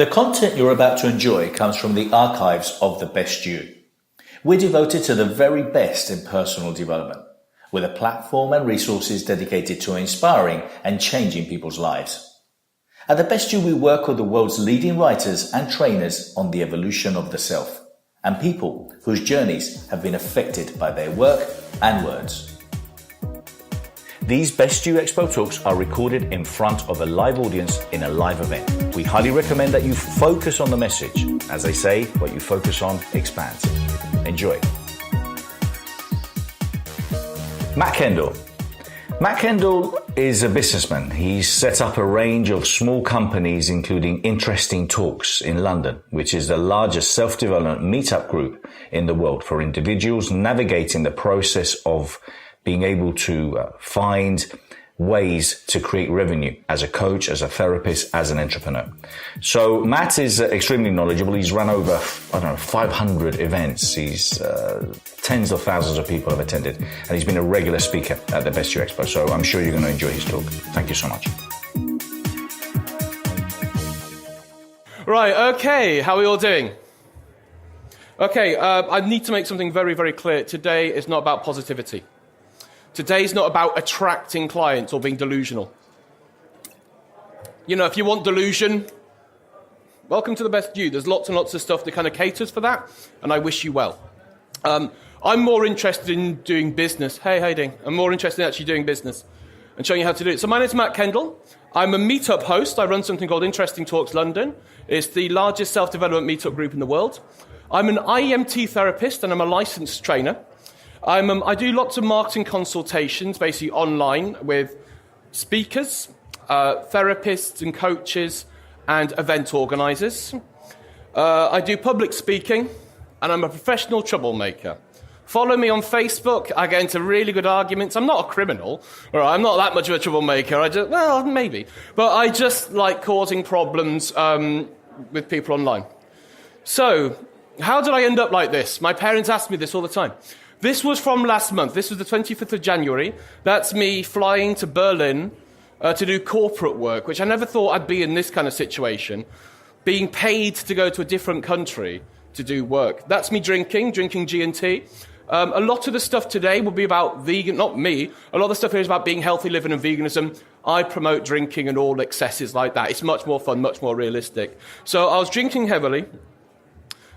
The content you're about to enjoy comes from the archives of The Best You. We're devoted to the very best in personal development, with a platform and resources dedicated to inspiring and changing people's lives. At The Best You, we work with the world's leading writers and trainers on the evolution of the self, and people whose journeys have been affected by their work and words. These Best You EXPO talks are recorded in front of a live audience in a live event. We highly recommend that you focus on the message. As they say, what you focus on expands. Enjoy. Matt Kendall. Matt Kendall is a businessman. He's set up a range of small companies, including Interesting Talks in London, which is the largest self-development meetup group in the world for individuals navigating the process of being able to find ways to create revenue as a coach, as a therapist, as an entrepreneur. So Matt is extremely knowledgeable. He's run over, 500 events. He's tens of thousands of people have attended, and he's been a regular speaker at the Best You EXPO. So I'm sure you're going to enjoy his talk. Thank you so much. Right, okay, how are we all doing? Okay, I need to make something very, very clear. Today is not about positivity. Today's not about attracting clients or being delusional. You know, if you want delusion, welcome to the Best You. There's lots and lots of stuff that kind of caters for that, and I wish you well. I'm more interested in doing business. Hey, how you doing? I'm more interested in actually doing business and showing you how to do it. So my name's Matt Kendall. I'm a meetup host. I run something called Interesting Talks London. It's the largest self-development meetup group in the world. I'm an IEMT therapist, and I'm a licensed trainer. I do lots of marketing consultations, basically online, with speakers, therapists and coaches, and event organisers. I do public speaking, and I'm a professional troublemaker. Follow me on Facebook. I get into really good arguments. I'm not a criminal, or I'm not that much of a troublemaker. Maybe. But I just like causing problems with people online. So, how did I end up like this? My parents ask me this all the time. This was from last month. This was the 25th of January. That's me flying to Berlin to do corporate work, which I never thought I'd be in this kind of situation, being paid to go to a different country to do work. That's me drinking G&T. A lot of the stuff today will be about vegan, not me. A lot of the stuff here is about being healthy, living and veganism. I promote drinking and all excesses like that. It's much more fun, much more realistic. So I was drinking heavily.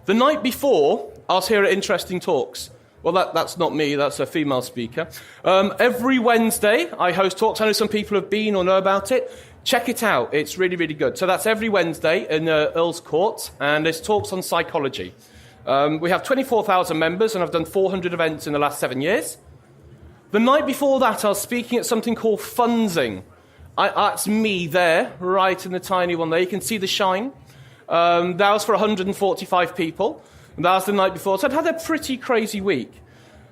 The night before, I was here at Interesting Talks. Well, that's not me, that's a female speaker. Every Wednesday, I host talks. I know some people have been or know about it. Check it out, it's really, really good. So that's every Wednesday in Earl's Court, and there's talks on psychology. We have 24,000 members, and I've done 400 events in the last 7 years. The night before that, I was speaking at something called Funzing. That's me there, right in the tiny one there. You can see the shine. That was for 145 people. And that was the night before. So I'd had a pretty crazy week.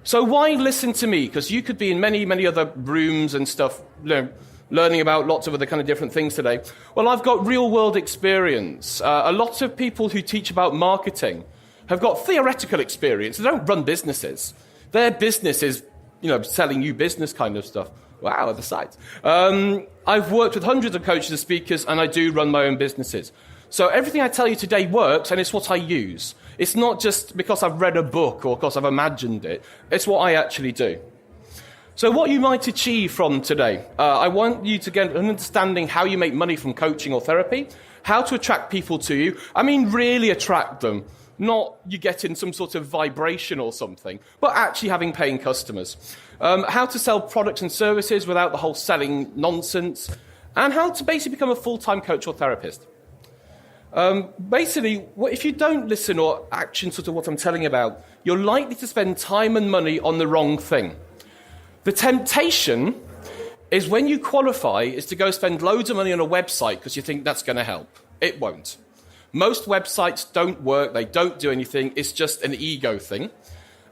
So why listen to me? Because you could be in many, many other rooms and stuff, learning about lots of other kind of different things today. Well, I've got real-world experience. A lot of people who teach about marketing have got theoretical experience. They don't run businesses. Their business is, selling you business kind of stuff. Wow, the sights. I've worked with hundreds of coaches and speakers, and I do run my own businesses. So everything I tell you today works, and it's what I use. It's not just because I've read a book or because I've imagined it. It's what I actually do. So what you might achieve from today, I want you to get an understanding how you make money from coaching or therapy, how to attract people to you. I mean, really attract them. Not you get in some sort of vibration or something, but actually having paying customers. How to sell products and services without the whole selling nonsense, and how to basically become a full-time coach or therapist. Basically, if you don't listen or action sort of what I'm telling you about, you're likely to spend time and money on the wrong thing. The temptation is when you qualify is to go spend loads of money on a website because you think that's going to help. It won't. Most websites don't work. They don't do anything. It's just an ego thing.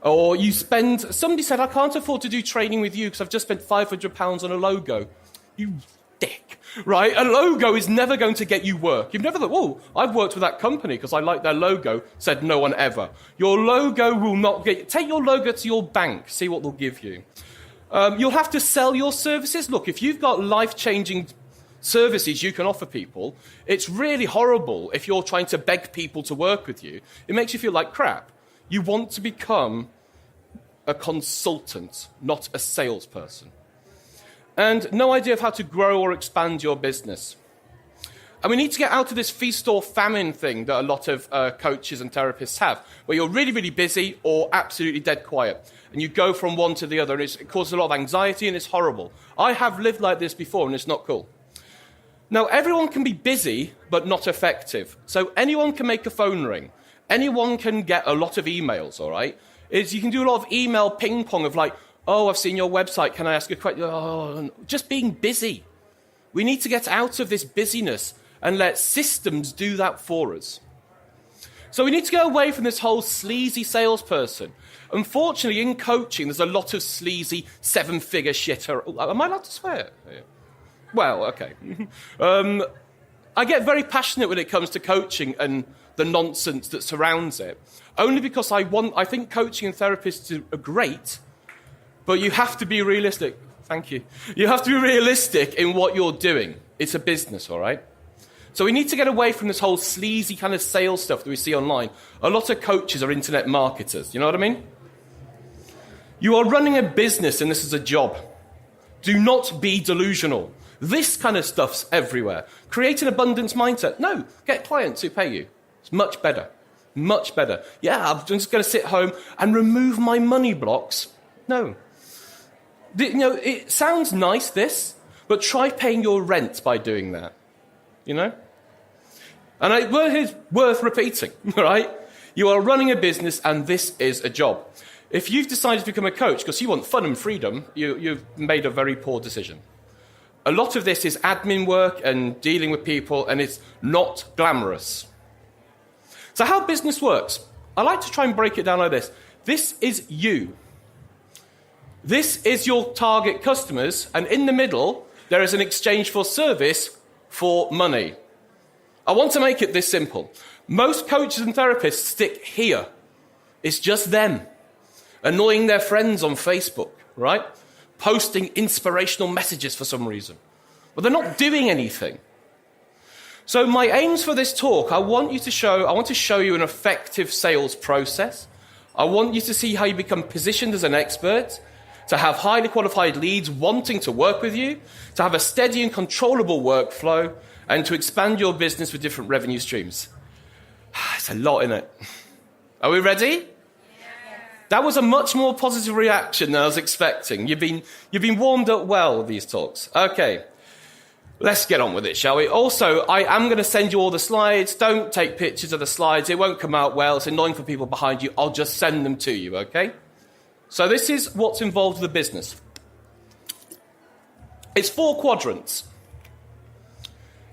Or somebody said, I can't afford to do training with you because I've just spent £500 on a logo. You dick. Right? A logo is never going to get you work. You've never thought, I've worked with that company because I like their logo. Said no one ever. Your logo will not get you. Take your logo to your bank. See what they'll give you. You'll have to sell your services. Look, if you've got life-changing services you can offer people, it's really horrible if you're trying to beg people to work with you. It makes you feel like crap. You want to become a consultant, not a salesperson. And no idea of how to grow or expand your business. And we need to get out of this feast or famine thing that a lot of coaches and therapists have, where you're really, really busy or absolutely dead quiet. And you go from one to the other, and it causes a lot of anxiety, and it's horrible. I have lived like this before, and it's not cool. Now, everyone can be busy, but not effective. So anyone can make a phone ring. Anyone can get a lot of emails, all right? You can do a lot of email ping-pong of like, oh, I've seen your website, can I ask a question? Oh, just being busy. We need to get out of this busyness and let systems do that for us. So we need to go away from this whole sleazy salesperson. Unfortunately, in coaching, there's a lot of sleazy seven-figure shit. Am I allowed to swear? Well, okay. I get very passionate when it comes to coaching and the nonsense that surrounds it, only because I think coaching and therapists are great, but you have to be realistic. Thank you. You have to be realistic in what you're doing. It's a business, all right? So we need to get away from this whole sleazy kind of sales stuff that we see online. A lot of coaches are internet marketers. You know what I mean? You are running a business and this is a job. Do not be delusional. This kind of stuff's everywhere. Create an abundance mindset. No, get clients who pay you. It's much better. Much better. Yeah, I'm just going to sit home and remove my money blocks. No. It sounds nice, this, but try paying your rent by doing that. You know? And it's worth repeating, right? You are running a business and this is a job. If you've decided to become a coach because you want fun and freedom, you've made a very poor decision. A lot of this is admin work and dealing with people, and it's not glamorous. So how business works, I like to try and break it down like this. This is you. This is your target customers, and in the middle, there is an exchange for service for money. I want to make it this simple. Most coaches and therapists stick here. It's just them, annoying their friends on Facebook, right? Posting inspirational messages for some reason. But they're not doing anything. So my aims for this talk, I want to show you an effective sales process. I want you to see how you become positioned as an expert, to have highly qualified leads wanting to work with you, to have a steady and controllable workflow, and to expand your business with different revenue streams. It's a lot in it. Are we ready? That was a much more positive reaction than I was expecting. You've been warmed up well with these talks. Okay, let's get on with it, shall we? Also, I am going to send you all the slides. Don't take pictures of the slides. It won't come out well. It's annoying for people behind you. I'll just send them to you, okay? So this is what's involved with the business. It's 4 quadrants.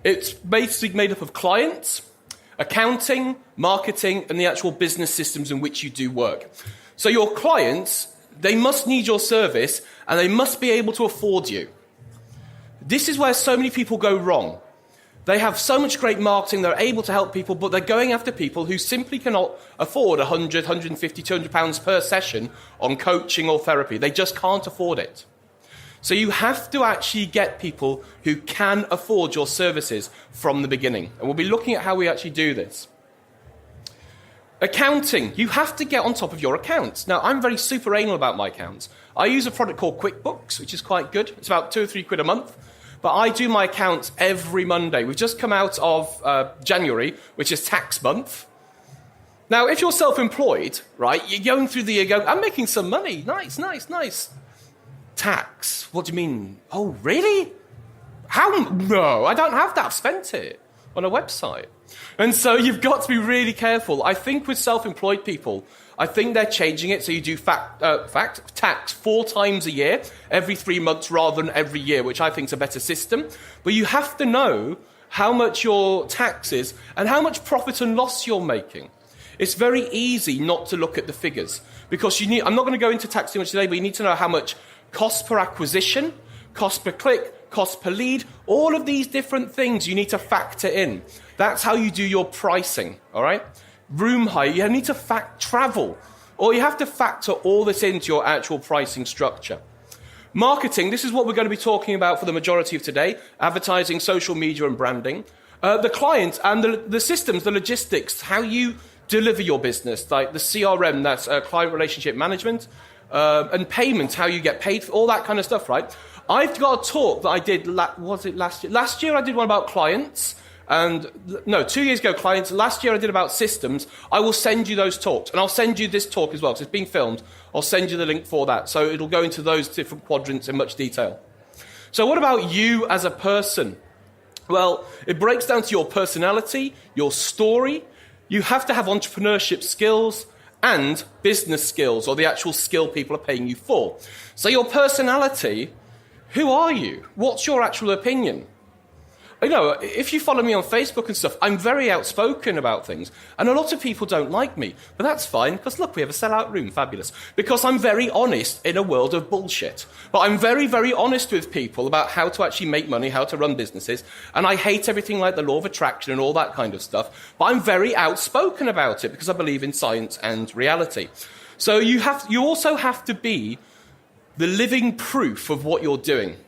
It's basically made up of clients, accounting, marketing, and the actual business systems in which you do work. So your clients, they must need your service, and they must be able to afford you. This is where so many people go wrong. They have so much great marketing, they're able to help people, but they're going after people who simply cannot afford 100, 150, 200 pounds per session on coaching or therapy. They just can't afford it. So you have to actually get people who can afford your services from the beginning. And we'll be looking at how we actually do this. Accounting, you have to get on top of your accounts. Now, I'm very super anal about my accounts. I use a product called QuickBooks, which is quite good. It's about 2 or 3 quid a month. But I do my accounts every Monday. We've just come out of January, which is tax month. Now, if you're self-employed, right, you're going through the year going, I'm making some money. Nice, nice, nice. Tax, what do you mean? Oh, really? How? No, I don't have that. I've spent it on a website. And so you've got to be really careful. I think with self-employed people, I think they're changing it so you do tax 4 times a year, every 3 months rather than every year, which I think is a better system. But you have to know how much your tax is and how much profit and loss you're making. It's very easy not to look at the figures because I'm not going to go into tax too much today, but you need to know how much cost per acquisition, cost per click, cost per lead, all of these different things you need to factor in. That's how you do your pricing, all right? Room hire, you need to travel, or you have to factor all this into your actual pricing structure. Marketing, this is what we're going to be talking about for the majority of today. Advertising, social media and branding. The client and the systems, the logistics, how you deliver your business, like the CRM, that's client relationship management, and payment, how you get paid, for all that kind of stuff, right? I've got a talk that I did, was it last year? Last year I did one about clients. And no, 2 years ago, clients. Last year I did about systems. I will send you those talks. And I'll send you this talk as well, because it's being filmed. I'll send you the link for that. So it'll go into those different quadrants in much detail. So what about you as a person? Well, it breaks down to your personality, your story. You have to have entrepreneurship skills and business skills, or the actual skill people are paying you for. So your personality, who are you? What's your actual opinion? You know, if you follow me on Facebook and stuff, I'm very outspoken about things. And a lot of people don't like me. But that's fine, because look, we have a sellout room. Fabulous. Because I'm very honest in a world of bullshit. But I'm very, very honest with people about how to actually make money, how to run businesses. And I hate everything like the law of attraction and all that kind of stuff. But I'm very outspoken about it, because I believe in science and reality. So you also have to be the living proof of what you're doing.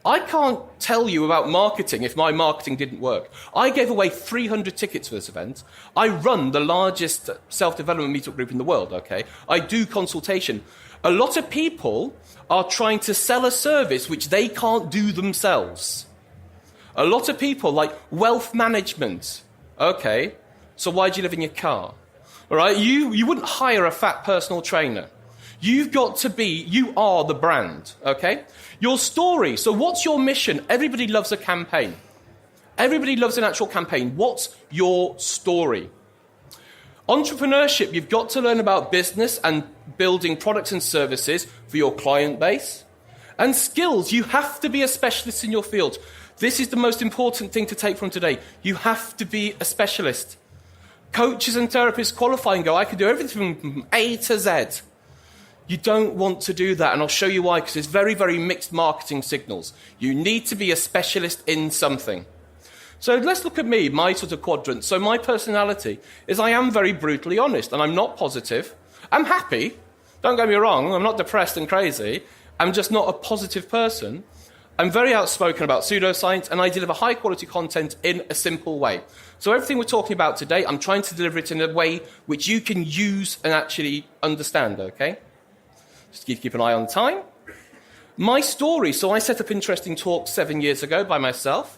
I can't tell you about marketing if my marketing didn't work. I gave away 300 tickets for this event. I run the largest self-development meetup group in the world, okay? I do consultation. A lot of people are trying to sell a service which they can't do themselves. A lot of people like wealth management. Okay, so why do you live in your car? All right, you wouldn't hire a fat personal trainer. You've got to be, you are the brand, okay? Your story, so what's your mission? Everybody loves a campaign. Everybody loves an actual campaign. What's your story? Entrepreneurship, you've got to learn about business and building products and services for your client base. And skills, you have to be a specialist in your field. This is the most important thing to take from today. You have to be a specialist. Coaches and therapists qualify and go, I can do everything from A to Z. You don't want to do that, and I'll show you why, because it's very, very mixed marketing signals. You need to be a specialist in something. So let's look at me, my sort of quadrant. So my personality is I am very brutally honest, and I'm not positive. I'm happy. Don't get me wrong. I'm not depressed and crazy. I'm just not a positive person. I'm very outspoken about pseudoscience, and I deliver high-quality content in a simple way. So everything we're talking about today, I'm trying to deliver it in a way which you can use and actually understand, okay? Just keep an eye on time. My story, so I set up Interesting Talks 7 years ago by myself.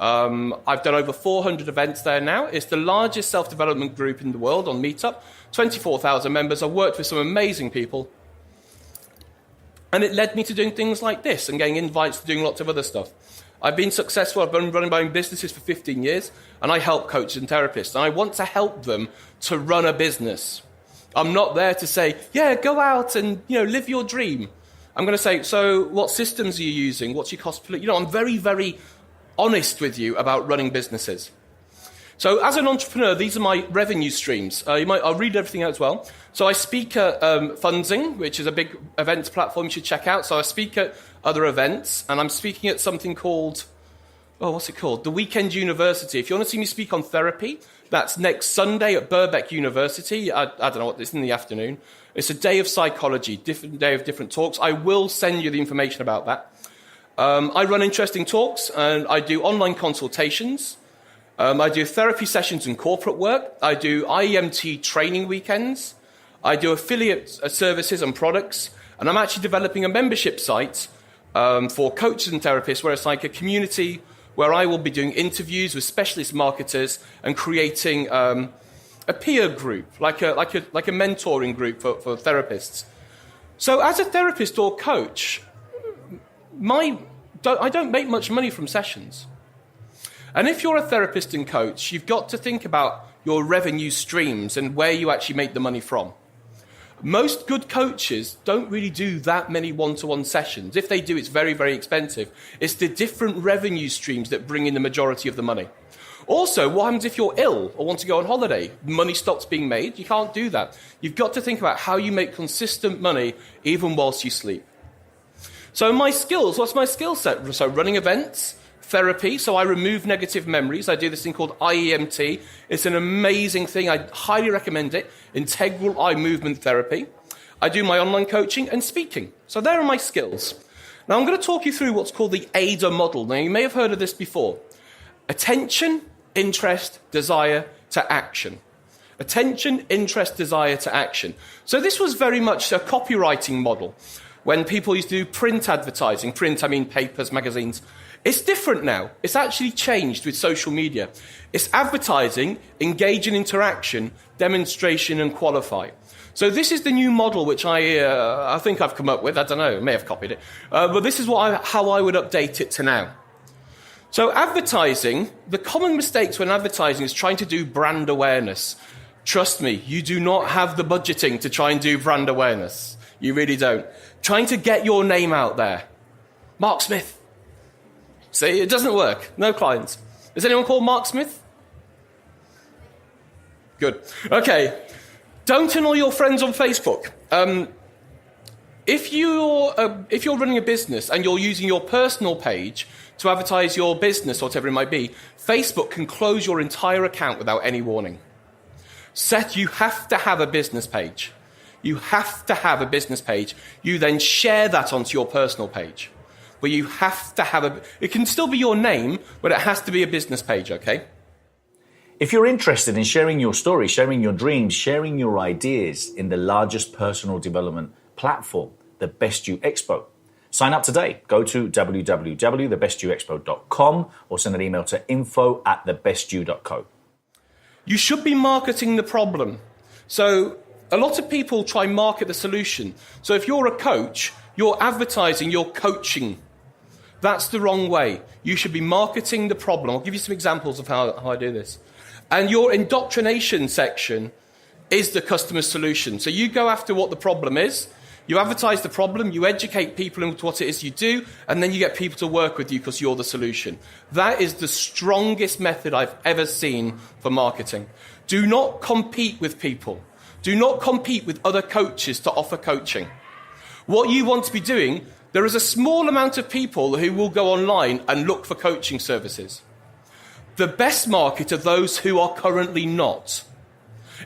I've done over 400 events there now. It's the largest self-development group in the world on Meetup. 24,000 members. I've worked with some amazing people. And it led me to doing things like this and getting invites to doing lots of other stuff. I've been successful. I've been running my own businesses for 15 years, and I help coaches and therapists. And I want to help them to run a business. I'm not there to say, yeah, go out and live your dream. I'm going to say, so what systems are you using? What's your cost per lead? I'm very, very honest with you about running businesses. So as an entrepreneur, these are my revenue streams. I'll read everything out as well. So I speak at Fundsing, which is a big events platform you should check out. So I speak at other events, and I'm speaking at something called, what's it called? The Weekend University. If you want to see me speak on therapy, that's next Sunday at Birkbeck University. I don't know what, it's in the afternoon. It's a day of psychology, different day of different talks. I will send you the information about that. I run Interesting Talks, and I do online consultations. I do therapy sessions and corporate work. I do IEMT training weekends. I do affiliate services and products. And I'm actually developing a membership site for coaches and therapists where it's like a community where I will be doing interviews with specialist marketers and creating a peer group, like a mentoring group for therapists. So as a therapist or coach, I don't make much money from sessions. And if you're a therapist and coach, you've got to think about your revenue streams and where you actually make the money from. Most good coaches don't really do that many one-to-one sessions. If they do, it's very, very expensive. It's the different revenue streams that bring in the majority of the money. Also, what happens if you're ill or want to go on holiday? Money stops being made. You can't do that. You've got to think about how you make consistent money even whilst you sleep. So my skills, what's my skill set? So running events, therapy, so I remove negative memories. I do this thing called IEMT. It's an amazing thing. I highly recommend it. Integral eye movement therapy. I do my online coaching and speaking. So there are my skills. Now I'm going to talk you through what's called the AIDA model. Now you may have heard of this before. Attention, interest, desire to action. Attention, interest, desire to action. So this was very much a copywriting model. When people used to do print advertising, print I mean papers, magazines, it's different now. It's actually changed with social media. It's advertising, engage in interaction, demonstration and qualify. So this is the new model which I think I've come up with. I don't know, I may have copied it. But this is how I would update it to now. So advertising, the common mistakes when advertising is trying to do brand awareness. Trust me, you do not have the budgeting to try and do brand awareness. You really don't. Trying to get your name out there. Mark Smith. See, it doesn't work. No clients. Is anyone called Mark Smith? Good. Okay. Don't annoy your friends on Facebook. If you're running a business and you're using your personal page to advertise your business or whatever it might be, Facebook can close your entire account without any warning. You have to have a business page. You have to have a business page. You then share that onto your personal page. But you have to have it can still be your name, but it has to be a business page, okay? If you're interested in sharing your story, sharing your dreams, sharing your ideas in the largest personal development platform, the Best You Expo, sign up today. Go to www.thebestyouexpo.com or send an email to info@thebestyou.co. You should be marketing the problem. So a lot of people try and market the solution. So if you're a coach, you're advertising, you're coaching. That's the wrong way. You should be marketing the problem. I'll give you some examples of how I do this. And your indoctrination section is the customer solution. So you go after what the problem is, you advertise the problem, you educate people into what it is you do, and then you get people to work with you because you're the solution. That is the strongest method I've ever seen for marketing. Do not compete with people. Do not compete with other coaches to offer coaching. What you want to be doing, there is a small amount of people who will go online and look for coaching services. The best market are those who are currently not.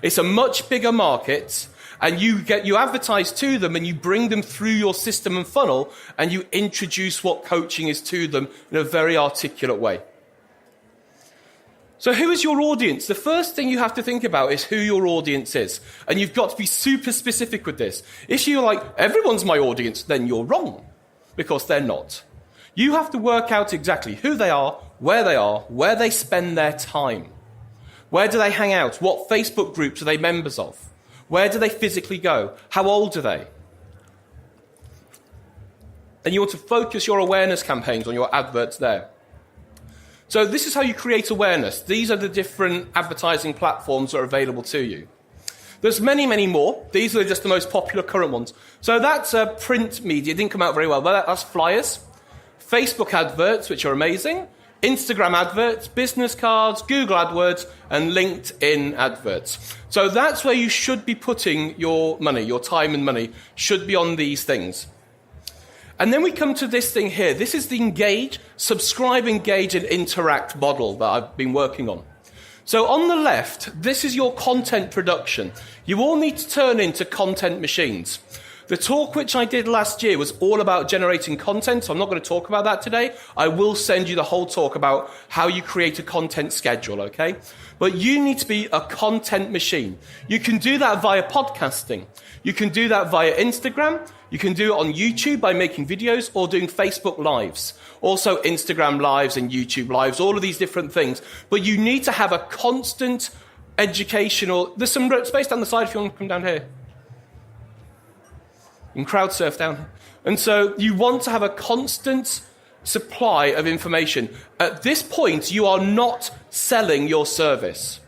It's a much bigger market, and you advertise to them and you bring them through your system and funnel and you introduce what coaching is to them in a very articulate way. So who is your audience? The first thing you have to think about is who your audience is. And you've got to be super specific with this. If you're like, everyone's my audience, then you're wrong, because they're not. You have to work out exactly who they are, where they spend their time. Where do they hang out? What Facebook groups are they members of? Where do they physically go? How old are they? And you want to focus your awareness campaigns on your adverts there. So this is how you create awareness. These are the different advertising platforms that are available to you. There's many, many more. These are just the most popular current ones. So that's print media. It didn't come out very well, but that's flyers. Facebook adverts, which are amazing. Instagram adverts, business cards, Google AdWords, and LinkedIn adverts. So that's where you should be putting your money, your time and money should be on these things. And then we come to this thing here. This is the engage, subscribe, engage, and interact model that I've been working on. So on the left, this is your content production. You all need to turn into content machines. The talk which I did last year was all about generating content, so I'm not going to talk about that today. I will send you the whole talk about how you create a content schedule, okay? But you need to be a content machine. You can do that via podcasting. You can do that via Instagram. You can do it on YouTube by making videos or doing Facebook Lives. Also Instagram Lives and YouTube Lives, all of these different things. But you need to have a constant educational... There's some space down the side if you want to come down here. And crowd surf down. And so you want to have a constant supply of information. At this point, you are not selling your service.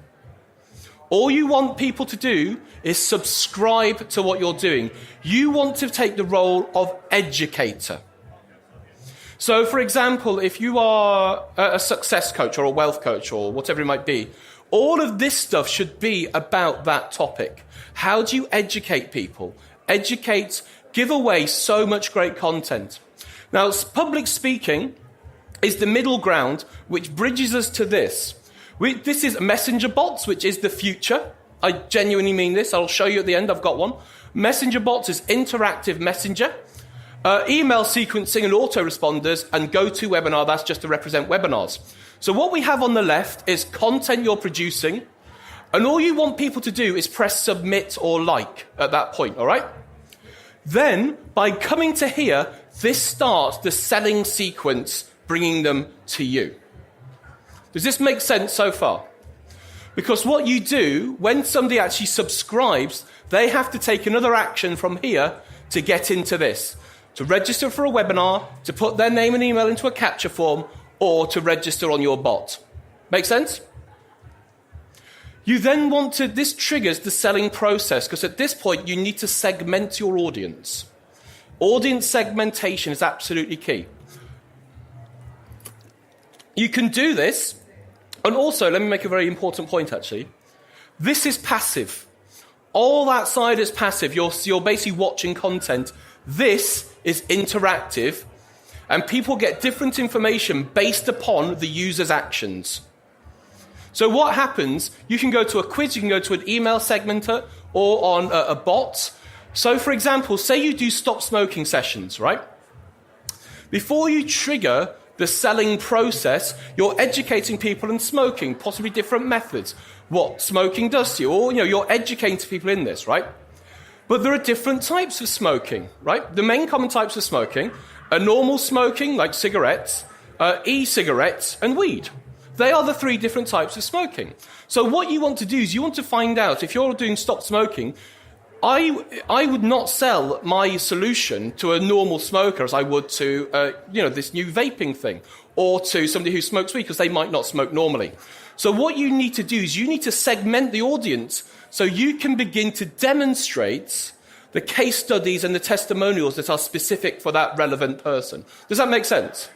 All you want people to do is subscribe to what you're doing. You want to take the role of educator. So, for example, if you are a success coach or a wealth coach or whatever it might be, all of this stuff should be about that topic. How do you educate people? Educate, give away so much great content. Now, public speaking is the middle ground which bridges us to this. This is messenger bots, which is the future. I genuinely mean this. I'll show you at the end. I've got one. Messenger bots is interactive messenger. Email sequencing and autoresponders, and GoToWebinar, that's just to represent webinars. So what we have on the left is content you're producing, and all you want people to do is press submit or like at that point, all right? Then, by coming to here, this starts the selling sequence, bringing them to you. Does this make sense so far? Because what you do, when somebody actually subscribes, they have to take another action from here to get into this. To register for a webinar, to put their name and email into a capture form, or to register on your bot. Make sense? You then want to, this triggers the selling process, because at this point you need to segment your audience. Audience segmentation is absolutely key. You can do this, and also, let me make a very important point actually. This is passive. All that side is passive. You're basically watching content. This is interactive, and people get different information based upon the user's actions. So what happens, you can go to a quiz, you can go to an email segmenter, or on a bot. So for example, say you do stop smoking sessions, right? Before you trigger the selling process, you're educating people in smoking, possibly different methods, what smoking does to you, or you're educating people in this, right? But there are different types of smoking, right? The main common types of smoking are normal smoking, like cigarettes, e-cigarettes, and weed. They are the three different types of smoking. So what you want to do is you want to find out, if you're doing stop smoking, I would not sell my solution to a normal smoker as I would to, this new vaping thing, or to somebody who smokes weed, because they might not smoke normally. So what you need to do is you need to segment the audience so you can begin to demonstrate the case studies and the testimonials that are specific for that relevant person. Does that make sense?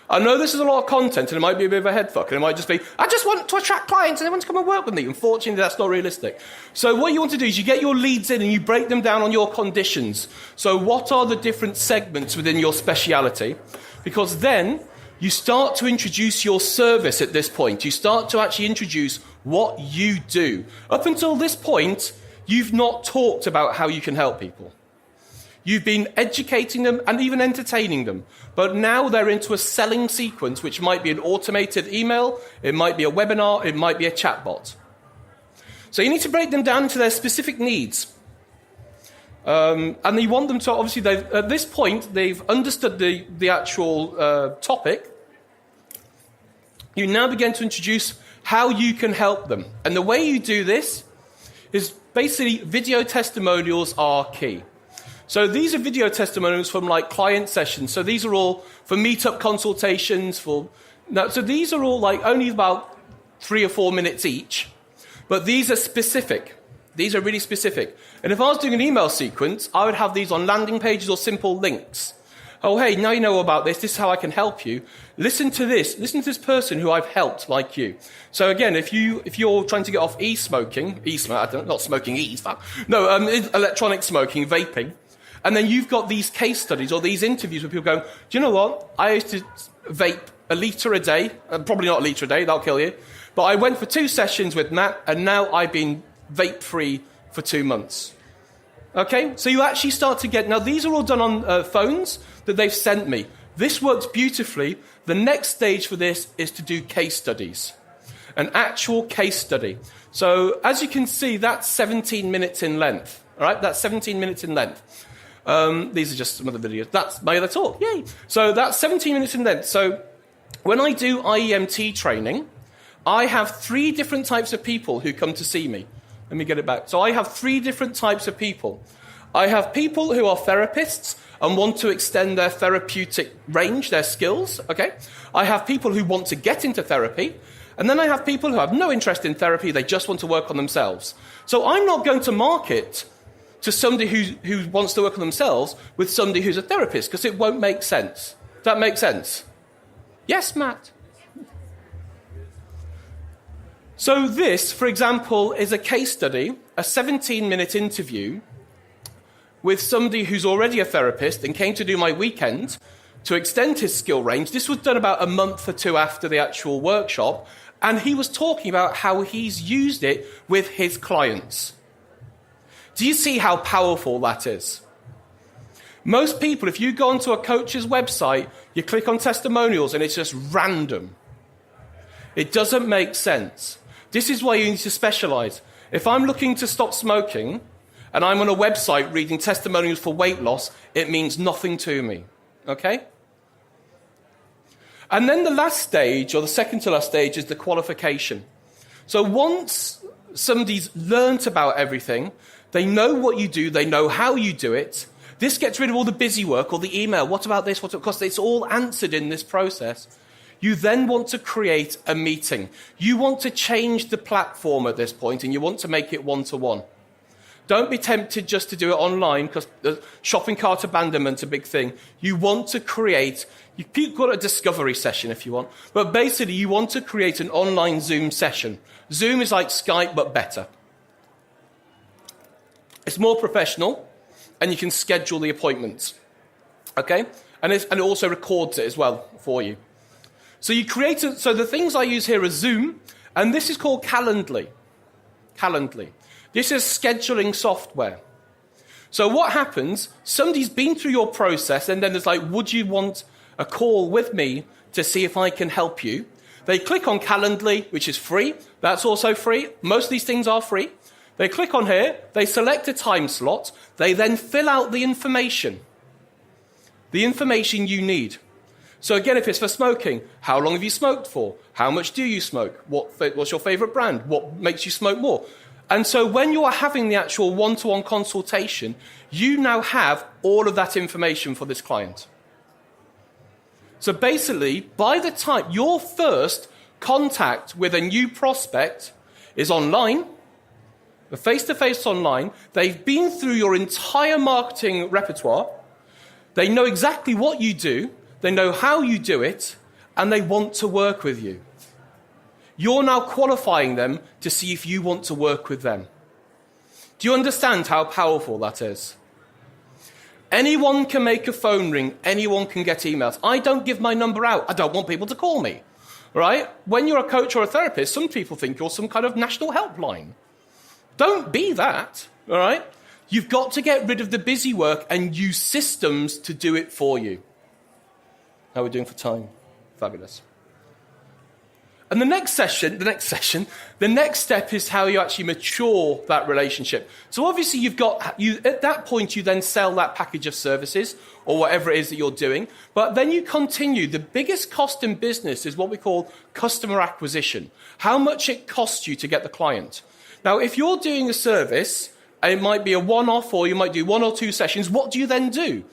I know this is a lot of content, and it might be a bit of a headfuck, and it might just be, I just want to attract clients, and they want to come and work with me. Unfortunately, that's not realistic. So what you want to do is you get your leads in, and you break them down on your conditions. So what are the different segments within your speciality? Because then you start to introduce your service at this point. You start to actually introduce what you do. Up until this point, you've not talked about how you can help people. You've been educating them and even entertaining them. But now they're into a selling sequence, which might be an automated email, it might be a webinar, it might be a chatbot. So you need to break them down into their specific needs. And you want them to, obviously, at this point, they've understood the actual topic. You now begin to introduce how you can help them. And the way you do this is basically video testimonials are key. So these are video testimonials from like client sessions. So these are all for meetup consultations. So these are all like only about 3 or 4 minutes each. But these are specific. These are really specific. And if I was doing an email sequence, I would have these on landing pages or simple links. Oh, hey, now you know about this. This is how I can help you. Listen to this. Listen to this person who I've helped, like you. So again, if you're trying to get off e-smoking, not smoking electronic smoking, vaping, and then you've got these case studies or these interviews where people go, do you know what? I used to vape a litre a day. Probably not a litre a day, that'll kill you. But I went for 2 sessions with Matt, and now I've been vape-free for 2 months. Okay? So you actually start to get... Now, these are all done on phones that they've sent me. This works beautifully. The next stage for this is to do case studies. An actual case study. So, as you can see, that's 17 minutes in length. All right? That's 17 minutes in length. These are just some of the videos. That's my other talk. Yay! So that's 17 minutes in length. So when I do IEMT training, I have 3 different types of people who come to see me. Let me get it back. So I have 3 different types of people. I have people who are therapists and want to extend their therapeutic range, their skills. Okay. I have people who want to get into therapy. And then I have people who have no interest in therapy. They just want to work on themselves. So I'm not going to market to somebody who wants to work on themselves with somebody who's a therapist, because it won't make sense. Does that make sense? Yes, Matt? So this, for example, is a case study, a 17-minute interview with somebody who's already a therapist and came to do my weekend to extend his skill range. This was done about a month or 2 after the actual workshop, And he was talking about how he's used it with his clients. Do you see how powerful that is? Most people, if you go onto a coach's website, you click on testimonials and it's just random. It doesn't make sense. This is why you need to specialize. If I'm looking to stop smoking and I'm on a website reading testimonials for weight loss, it means nothing to me. Okay? And then the last stage, or the second to last stage, is the qualification. So once somebody's learnt about everything, they know what you do, they know how you do it, this gets rid of all the busy work or the email. What about this? Because it's all answered in this process. You then want to create a meeting. You want to change the platform at this point, and you want to make it one-to-one. Don't be tempted just to do it online, because shopping cart abandonment's a big thing. You want to create, you've got a discovery session if you want, but basically you want to create an online Zoom session. Zoom is like Skype, but better. It's more professional, and you can schedule the appointments. Okay? And it also records it as well for you. So so the things I use here are Zoom, and this is called Calendly. Calendly. This is scheduling software. So what happens, somebody's been through your process, and then there's like, would you want a call with me to see if I can help you? They click on Calendly, which is free. That's also free. Most of these things are free. They click on here, they select a time slot, they then fill out the information you need. So again, if it's for smoking, how long have you smoked for? How much do you smoke? What's your favorite brand? What makes you smoke more? And so when you are having the actual one-to-one consultation, you now have all of that information for this client. So basically, by the time your first contact with a new prospect is online, the face-to-face online, they've been through your entire marketing repertoire, they know exactly what you do, they know how you do it, and they want to work with you. You're now qualifying them to see if you want to work with them. Do you understand how powerful that is? Anyone can make a phone ring. Anyone can get emails. I don't give my number out. I don't want people to call me. Right? When you're a coach or a therapist, some people think you're some kind of national helpline. Don't be that. All right? You've got to get rid of the busy work and use systems to do it for you. How are we doing for time? Fabulous. And the next step is how you actually mature that relationship. So obviously at that point you then sell that package of services or whatever it is that you're doing, but then you continue. The biggest cost in business is what we call customer acquisition. How much it costs you to get the client. Now, if you're doing a service, and it might be a one-off or you might do 1 or 2 sessions, what do you then do?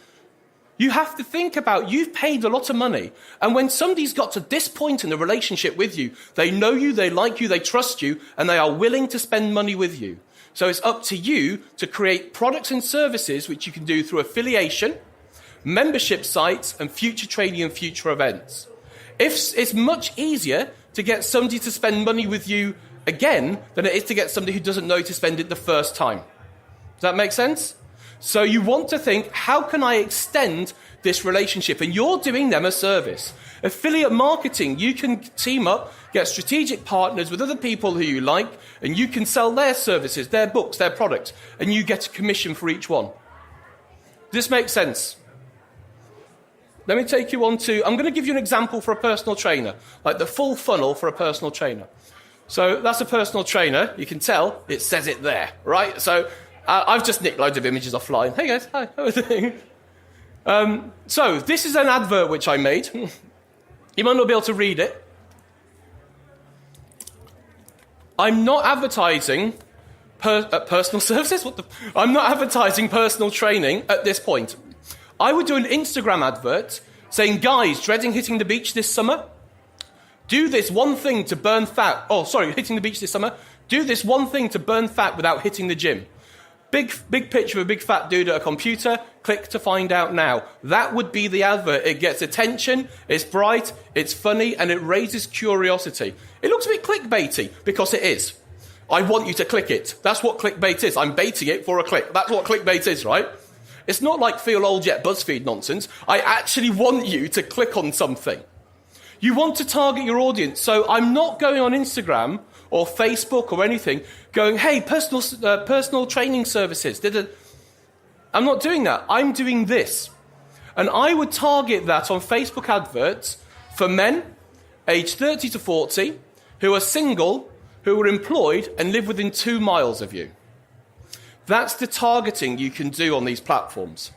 You have to think about, you've paid a lot of money. And when somebody's got to this point in the relationship with you, they know you, they like you, they trust you, and they are willing to spend money with you. So it's up to you to create products and services which you can do through affiliation, membership sites, and future training and future events. It's much easier to get somebody to spend money with you again than it is to get somebody who doesn't know to spend it the first time. Does that make sense? So you want to think, how can I extend this relationship? And you're doing them a service. Affiliate marketing, you can team up, get strategic partners with other people who you like, and you can sell their services, their books, their products, and you get a commission for each one. This makes sense. Let me take you on to, I'm going to give you an example for a personal trainer, like the full funnel for a personal trainer. So that's a personal trainer. You can tell it says it there, right? So I've just nicked loads of images offline. Hey guys, hi, how are you doing? So this is an advert which I made. You might not be able to read it. I'm not advertising personal services. I'm not advertising personal training at this point. I would do an Instagram advert saying, guys, dreading hitting the beach this summer? Do this one thing to burn fat. Hitting the beach this summer. Do this one thing to burn fat without hitting the gym. Big picture of a big fat dude at a computer. Click to find out now. That would be the advert. It gets attention, it's bright, it's funny, and it raises curiosity. It looks a bit clickbaity, because it is. I want you to click it. That's what clickbait is. I'm baiting it for a click. That's what clickbait is, right? It's not like feel old yet BuzzFeed nonsense. I actually want you to click on something. You want to target your audience. So I'm not going on Instagram or Facebook or anything going, hey, personal training services. I'm not doing that. I'm doing this. And I would target that on Facebook adverts for men aged 30 to 40 who are single, who are employed and live within 2 miles of you. That's the targeting you can do on these platforms.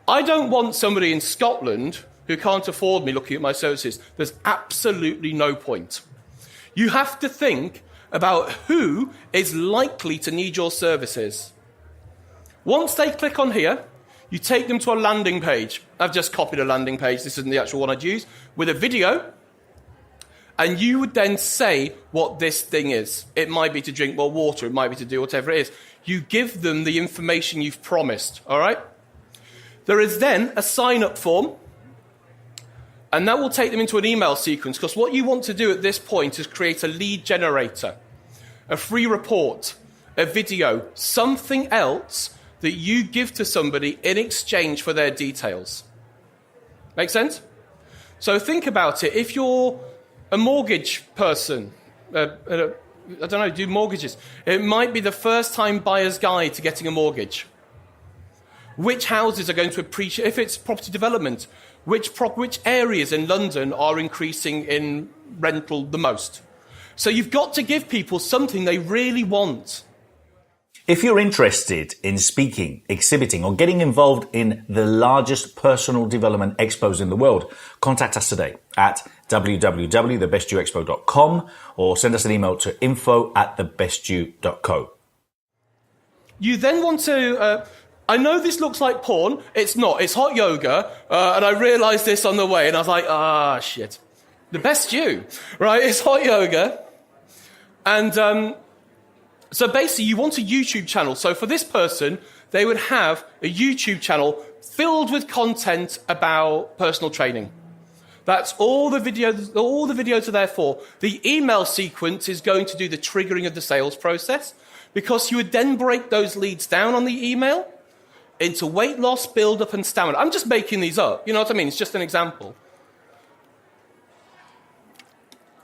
I don't want somebody in Scotland who can't afford me looking at my services. There's absolutely no point. You have to think about who is likely to need your services. Once they click on here, you take them to a landing page. I've just copied a landing page. This isn't the actual one I'd use. With a video. And you would then say what this thing is. It might be to drink more water. It might be to do whatever it is. You give them the information you've promised. All right? There is then a sign-up form. And that will take them into an email sequence. Because what you want to do at this point is create a lead generator. A free report. A video. Something else that you give to somebody in exchange for their details. Make sense? So think about it. If you're a mortgage person, I don't know, do mortgages. It might be the first-time buyer's guide to getting a mortgage. Which houses are going to appreciate, if it's property development, which areas in London are increasing in rental the most? So you've got to give people something they really want. If you're interested in speaking, exhibiting, or getting involved in the largest personal development expos in the world, contact us today at www.thebestyouexpo.com or send us an email to info@thebestyou.co. You then want to... I know this looks like porn. It's not. It's hot yoga. And I realized this on the way, and I was like, shit. The Best You, right? It's hot yoga. And... So basically, you want a YouTube channel. So for this person, they would have a YouTube channel filled with content about personal training. That's all the videos are there for. The email sequence is going to do the triggering of the sales process, because you would then break those leads down on the email into weight loss, build-up, and stamina. I'm just making these up. You know what I mean? It's just an example.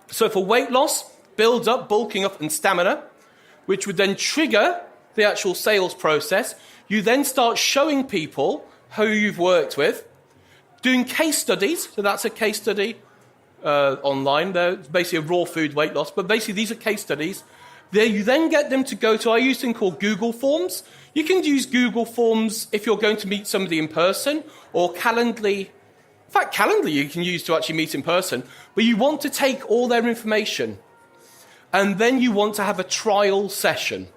So for weight loss, build-up, bulking up, and stamina, which would then trigger the actual sales process. You then start showing people who you've worked with, doing case studies. So that's a case study online. It's basically a raw food weight loss. But basically, these are case studies. There, you then get them to go to, I use a thing called Google Forms. You can use Google Forms if you're going to meet somebody in person, or Calendly. In fact, Calendly you can use to actually meet in person. But you want to take all their information, and then you want to have a trial session.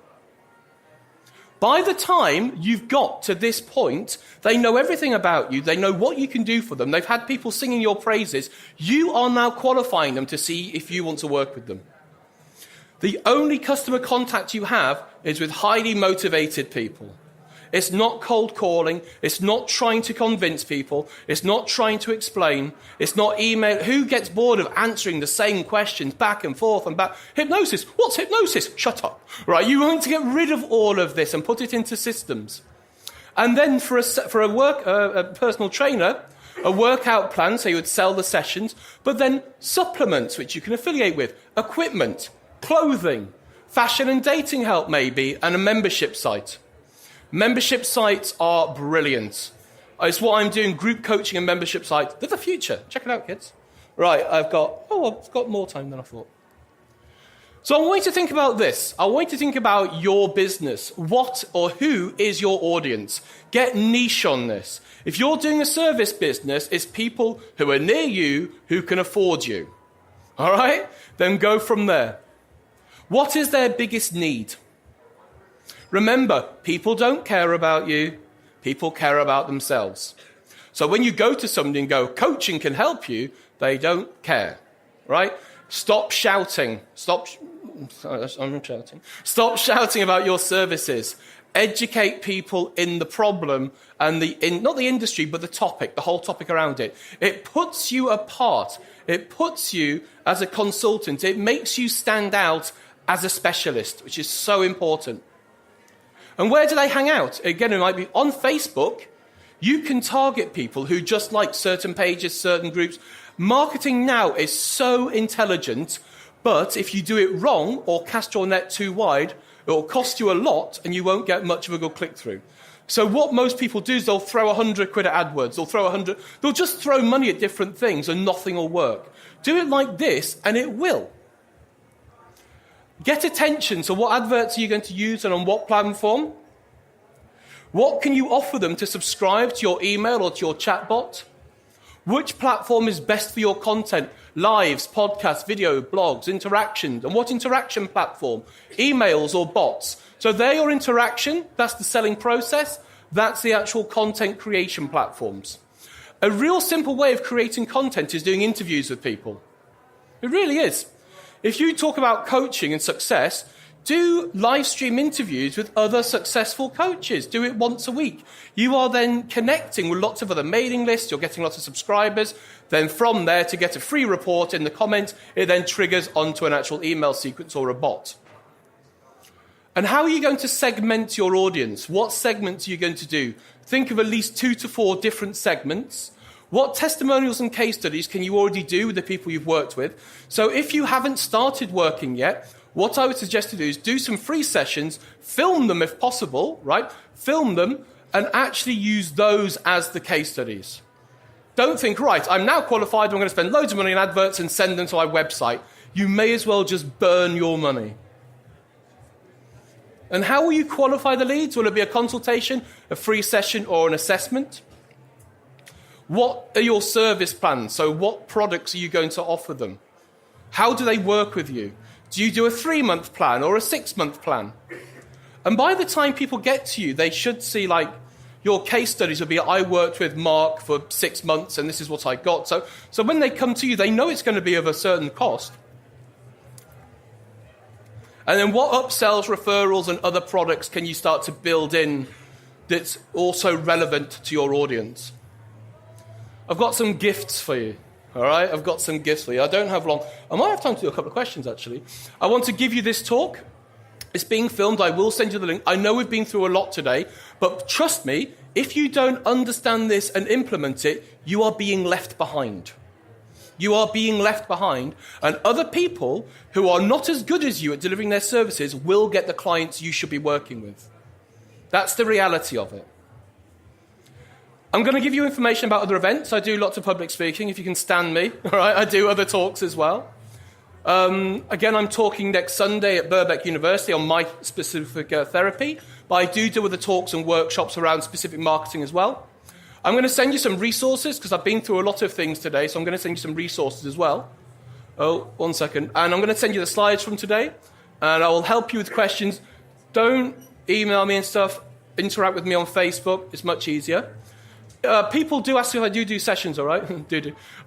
By the time you've got to this point, they know everything about you. They know what you can do for them. They've had people singing your praises. You are now qualifying them to see if you want to work with them. The only customer contact you have is with highly motivated people. It's not cold calling. It's not trying to convince people. It's not trying to explain. It's not email. Who gets bored of answering the same questions back and forth and back? Hypnosis. What's hypnosis? Shut up. Right? You want to get rid of all of this and put it into systems. And then for a personal trainer, a workout plan, so you would sell the sessions, but then supplements, which you can affiliate with, equipment, clothing, fashion and dating help maybe, and a membership site. Membership sites are brilliant. It's what I'm doing, group coaching and membership sites. They're the future. Check it out, kids. Right, I've got more time than I thought. So I want you to think about this. I want you to think about your business. What or who is your audience? Get niche on this. If you're doing a service business, it's people who are near you who can afford you. All right? Then go from there. What is their biggest need? Remember, people don't care about you. People care about themselves. So when you go to somebody and go, coaching can help you, they don't care, right? Stop shouting. Stop shouting about your services. Educate people in the problem and not the industry, but the topic, the whole topic around it. It puts you apart. It puts you as a consultant. It makes you stand out as a specialist, which is so important. And where do they hang out? Again, it might be on Facebook. You can target people who just like certain pages, certain groups, Marketing now is so intelligent, but if you do it wrong or cast your net too wide, it will cost you a lot and you won't get much of a good click-through. So what most people do is they'll throw 100 quid at AdWords, they'll just throw money at different things and nothing will work. Do it like this and it will. Get attention. So what adverts are you going to use and on what platform? What can you offer them to subscribe to your email or to your chatbot? Which platform is best for your content? Lives, podcasts, video, blogs, interactions. And what interaction platform? Emails or bots? So they're your interaction. That's the selling process. That's the actual content creation platforms. A real simple way of creating content is doing interviews with people. It really is. If you talk about coaching and success, do live stream interviews with other successful coaches. Do it once a week. You are then connecting with lots of other mailing lists. You're getting lots of subscribers. Then from there, to get a free report in the comments, it then triggers onto an actual email sequence or a bot. And how are you going to segment your audience? What segments are you going to do? Think of at least 2 to 4 different segments. What testimonials and case studies can you already do with the people you've worked with? So if you haven't started working yet, what I would suggest to do is do some free sessions, film them if possible, right? Film them and actually use those as the case studies. Don't think, right, I'm now qualified, I'm going to spend loads of money on adverts and send them to my website. You may as well just burn your money. And how will you qualify the leads? Will it be a consultation, a free session, or an assessment? What are your service plans? So what products are you going to offer them? How do they work with you? Do you do a 3-month plan or a 6-month plan? And by the time people get to you, they should see, like, your case studies will be, I worked with Mark for 6 months and this is what I got. So when they come to you, they know it's going to be of a certain cost. And then what upsells, referrals, and other products can you start to build in that's also relevant to your audience? I've got some gifts for you. All right, I've got some gifts for you. I don't have long. I might have time to do a couple of questions, actually. I want to give you this talk. It's being filmed. I will send you the link. I know we've been through a lot today, but trust me, if you don't understand this and implement it, you are being left behind. You are being left behind, and other people who are not as good as you at delivering their services will get the clients you should be working with. That's the reality of it. I'm going to give you information about other events. I do lots of public speaking, if you can stand me. All right, I do other talks as well. Again, I'm talking next Sunday at Birkbeck University on my specific therapy, but I do other talks and workshops around specific marketing as well. I'm going to send you some resources, because I've been through a lot of things today, so I'm going to send you some resources as well. Oh, one second. And I'm going to send you the slides from today, and I will help you with questions. Don't email me and stuff. Interact with me on Facebook. It's much easier. People do ask if I do sessions, all right?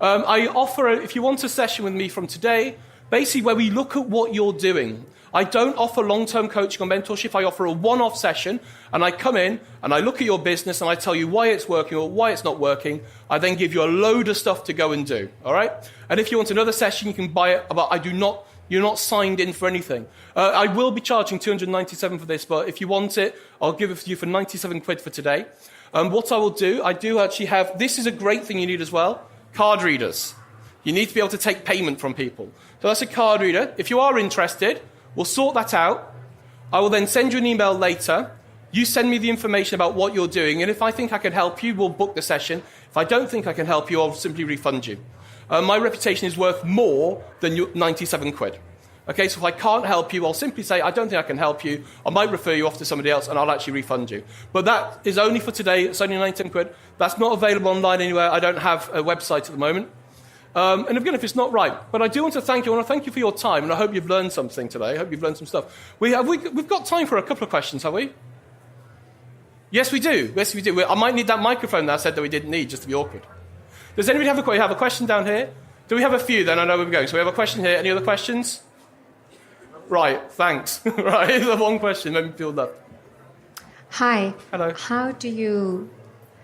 I offer, if you want a session with me from today, basically where we look at what you're doing. I don't offer long-term coaching or mentorship. I offer a one-off session, and I come in, and I look at your business, and I tell you why it's working or why it's not working. I then give you a load of stuff to go and do, all right? And if you want another session, you can buy it, but you're not signed in for anything. I will be charging $297 for this, but if you want it, I'll give it to you for 97 quid for today. What I will do, I do actually have, this is a great thing you need as well, card readers. You need to be able to take payment from people. So that's a card reader. If you are interested, we'll sort that out. I will then send you an email later. You send me the information about what you're doing, and if I think I can help you, we'll book the session. If I don't think I can help you, I'll simply refund you. My reputation is worth more than your 97 quid. Okay, so if I can't help you, I'll simply say, I don't think I can help you. I might refer you off to somebody else, and I'll actually refund you. But that is only for today. It's only 97 quid. That's not available online anywhere. I don't have a website at the moment. And again, if it's not right. But I do want to thank you. I want to thank you for your time, and I hope you've learned something today. I hope you've learned some stuff. We've got time for a couple of questions, have we? Yes, we do. Yes, we do. I might need that microphone that I said that we didn't need, just to be awkward. Does anybody have a question down here? Do we have a few then? I know where we're going. So we have a question here. Any other questions? Right, thanks. Right, the one question made me feel that. Hi. Hello. How do you,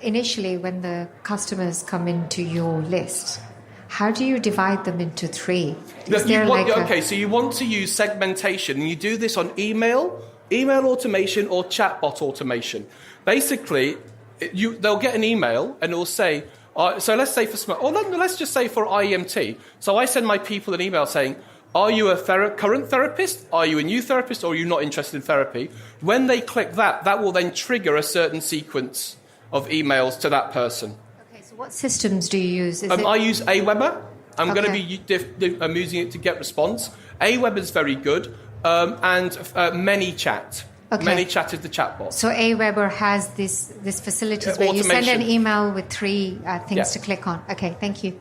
initially when the customers come into your list, how do you divide them into 3? So you want to use segmentation, and you do this on email automation, or chatbot automation. Basically, they'll get an email, and it will say, So let's say for smart, or let's just say for IEMT. So I send my people an email saying, are you a current therapist? Are you a new therapist? Or are you not interested in therapy? When they click that, that will then trigger a certain sequence of emails to that person. Okay, so what systems do you use? I use Aweber. I'm going to be I'm using it to get response. Aweber is very good, and ManyChat. Okay. ManyChat is the chatbot. So Aweber has this facilities where you send an email with 3 things to click on. Okay, thank you.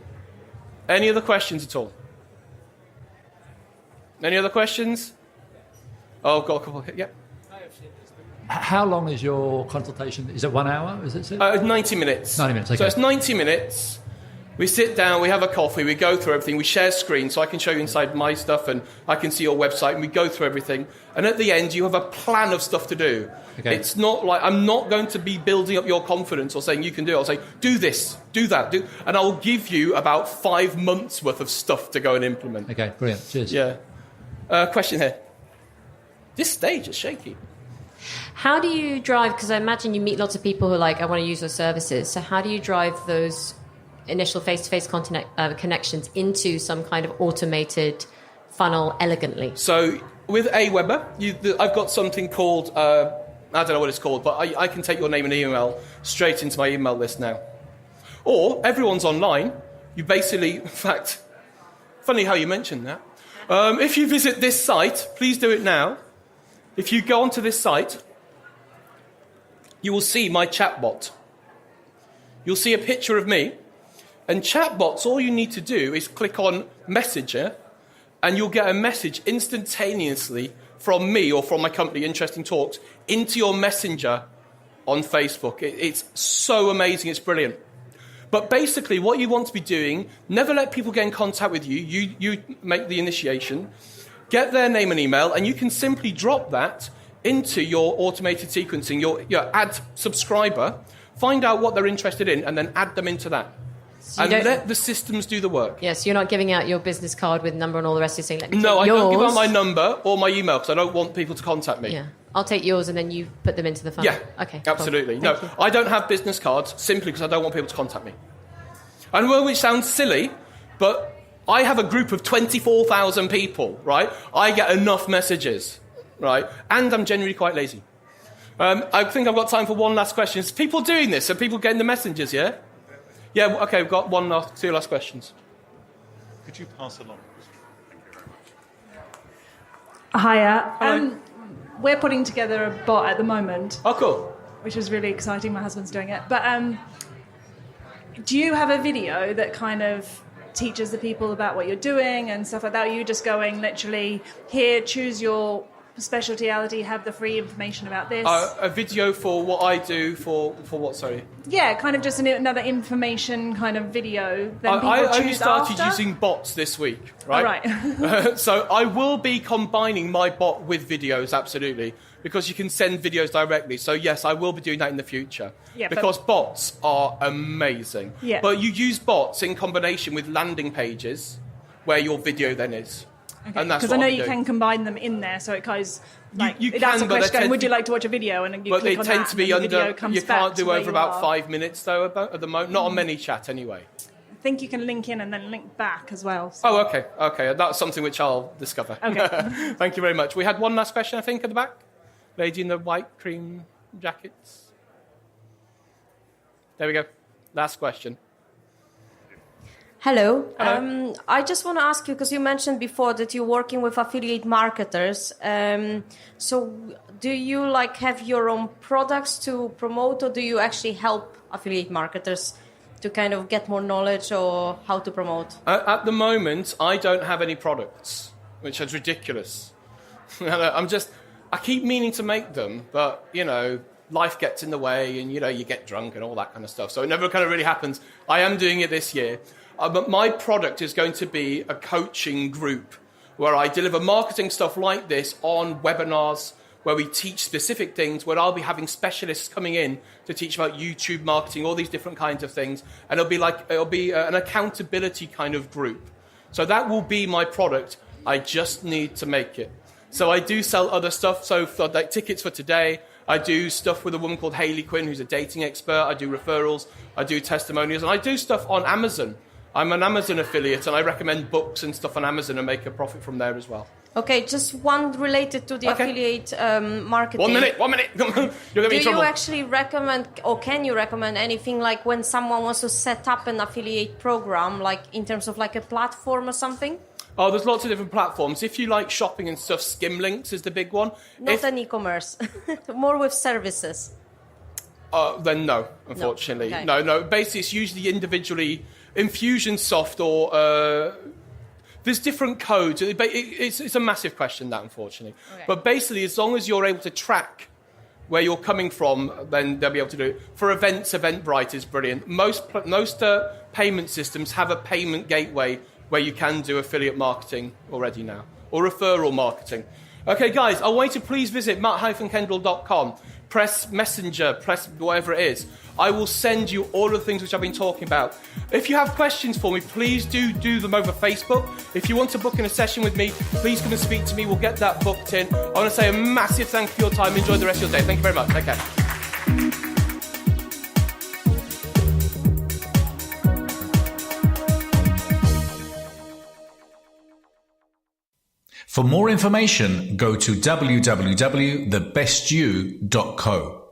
Any other questions at all? Any other questions? Oh, I've got a couple. Yeah. How long is your consultation? Is it 1 hour? Is it? 90 minutes. 90 minutes, okay. So it's 90 minutes. We sit down, we have a coffee, we go through everything, we share screens so I can show you inside my stuff and I can see your website and we go through everything. And at the end, you have a plan of stuff to do. Okay. It's not like, I'm not going to be building up your confidence or saying you can do it. I'll say, do this, do that, and I'll give you about 5 months worth of stuff to go and implement. Okay, brilliant. Cheers. Yeah. Question here. This stage is shaky. How do you drive, because I imagine you meet lots of people who are like, I want to use your services. So how do you drive those initial face-to-face connections into some kind of automated funnel elegantly? So with Aweber, I've got something called, I don't know what it's called, but I can take your name and email straight into my email list now. Or everyone's online. You basically, in fact, funny how you mentioned that. If you visit this site, please do it now. If you go onto this site, you will see my chatbot. You'll see a picture of me. And chatbots, all you need to do is click on Messenger, and you'll get a message instantaneously from me or from my company, Interesting Talks, into your Messenger on Facebook. It's so amazing. It's brilliant. But basically, what you want to be doing, never let people get in contact with you. You make the initiation, get their name and email, and you can simply drop that into your automated sequencing, your add subscriber, find out what they're interested in, and then add them into that. So and let the systems do the work. Yes, you're not giving out your business card with number and all the rest. You're saying, let me no, take yours. I don't give out my number or my email because I don't want people to contact me. Yeah, I'll take yours and then you put them into the funnel. Yeah, okay, absolutely. Cool. No, I don't have business cards simply because I don't want people to contact me. And well, which sounds silly, but I have a group of 24,000 people, right? I get enough messages, right? And I'm generally quite lazy. I think I've got time for one last question. Is people doing this? Are people getting the messages, yeah? Yeah, okay, we've got two last questions. Could you pass along? Thank you very much. Hiya. Hello. We're putting together a bot at the moment. Oh, cool. Which is really exciting. My husband's doing it. But do you have a video that kind of teaches the people about what you're doing and stuff like that? Or are you just going literally, here, choose your specialty, have the free information about this? A video for what I do for what, sorry? Yeah, kind of just another information kind of video. Then people I only choose started after? using bots this week, right? Oh, right. So I will be combining my bot with videos, absolutely, because you can send videos directly. So yes, I will be doing that in the future. Yeah, because bots are amazing. Yeah. But you use bots in combination with landing pages where your video then is. Okay. And that's because I know you can combine them in there, so it goes like you that's can, a question. but Would you like to watch a video? And then you but click they on tend that, to be and the video under. comes You back can't to do where over you about are. 5 minutes though at the moment. Not on ManyChat anyway. I think you can link in and then link back as well. So. Oh, okay. That's something which I'll discover. Okay. Thank you very much. We had one last question, I think, at the back. Lady in the white cream jackets. There we go. Last question. Hello. Hello. I just want to ask you, because you mentioned before that you're working with affiliate marketers. So do you have your own products to promote, or do you actually help affiliate marketers to kind of get more knowledge or how to promote? At the moment, I don't have any products, which is ridiculous. I keep meaning to make them, but, life gets in the way and, you get drunk and all that kind of stuff. So it never kind of really happens. I am doing it this year. But my product is going to be a coaching group where I deliver marketing stuff like this on webinars, where we teach specific things, where I'll be having specialists coming in to teach about YouTube marketing, all these different kinds of things. And it'll be an accountability kind of group. So that will be my product. I just need to make it. So I do sell other stuff. So for tickets for today, I do stuff with a woman called Hayley Quinn, who's a dating expert. I do referrals. I do testimonials. And I do stuff on Amazon. I'm an Amazon affiliate, and I recommend books and stuff on Amazon and make a profit from there as well. Okay, just one related to the affiliate marketing. 1 minute. You're going to be in Do trouble. you actually recommend, or can you recommend anything like when someone wants to set up an affiliate program, like in terms of like a platform or something? Oh, there's lots of different platforms. If you like shopping and stuff, Skimlinks is the big one. Not an e-commerce, more with services. Then no, unfortunately. No. Okay. No. Basically, it's usually individually Infusionsoft or... there's different codes. It's a massive question, that, unfortunately. Okay. But basically, as long as you're able to track where you're coming from, then they'll be able to do it. For events, Eventbrite is brilliant. Most payment systems have a payment gateway where you can do affiliate marketing already now, or referral marketing. Okay, guys, I want you to please visit matt-kendall.com. Press Messenger, press whatever it is. I will send you all of the things which I've been talking about. If you have questions for me, please do them over Facebook. If you want to book in a session with me, please come and speak to me. We'll get that booked in. I want to say a massive thank you for your time. Enjoy the rest of your day. Thank you very much. Take care. For more information, go to www.thebestyou.co.